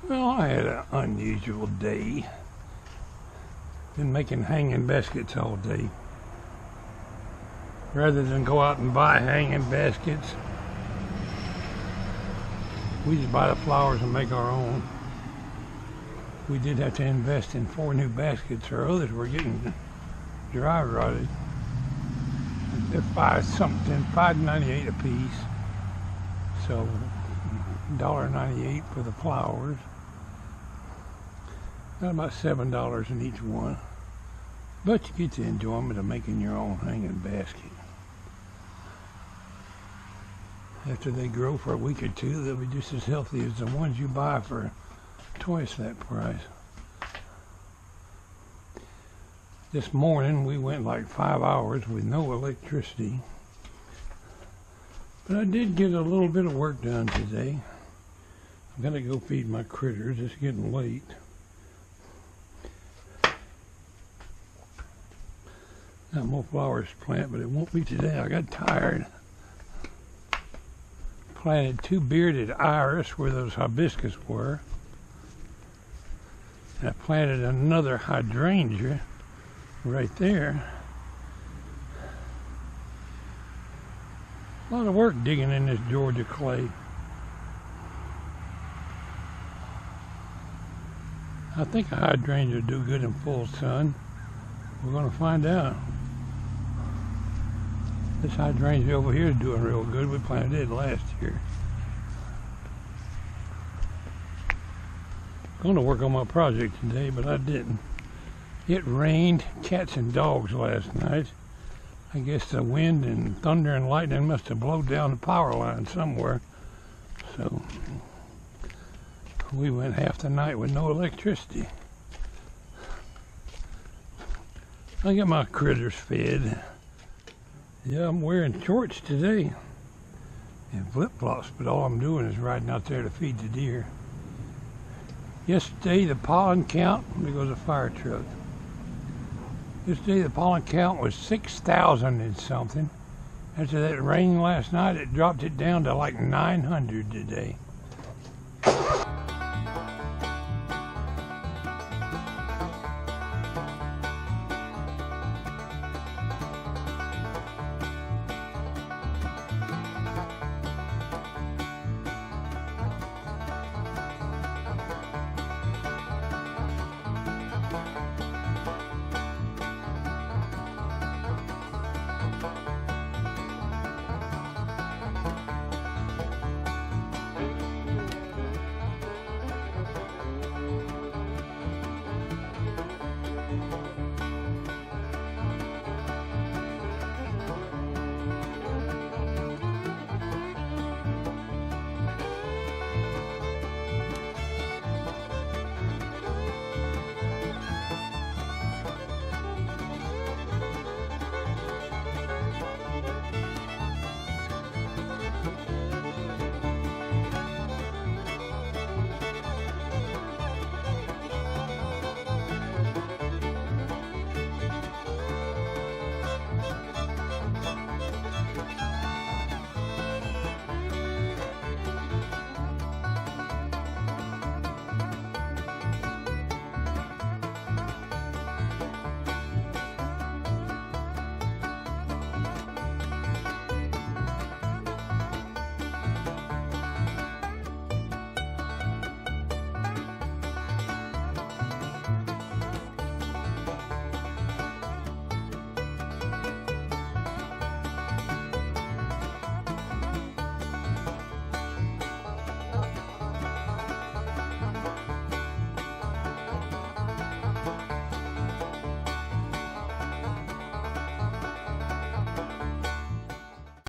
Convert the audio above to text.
Well, I had an unusual day. Been making hanging baskets all day. Rather than go out and buy hanging baskets, we just buy the flowers and make our own. We did have to invest in 4 new baskets, or others were getting dry rotted. They're $5.98 a piece. So $1.98 for the flowers. Got about $7 in each one. But you get the enjoyment of making your own hanging basket. After they grow for a week or two, they'll be just as healthy as the ones you buy for twice that price. This morning we went like 5 hours with no electricity. But I did get a little bit of work done today. I'm gonna go feed my critters. It's getting late. Got more flowers to plant, but it won't be today. I got tired. Planted 2 bearded iris where those hibiscus were. And I planted another hydrangea right there. A lot of work digging in this Georgia clay. I think a hydrangea will do good in full sun. We're going to find out. This hydrangea over here is doing real good. We planted it last year. Going to work on my project today, but I didn't. It rained cats and dogs last night. I guess the wind and thunder and lightning must have blown down the power line somewhere. So we went half the night with no electricity. I got my critters fed. Yeah, I'm wearing shorts today and flip-flops, but all I'm doing is riding out there to feed the deer. Yesterday the pollen count, there goes a fire truck. Yesterday the pollen count was 6,000 and something. After that rain last night, it dropped it down to like 900 today.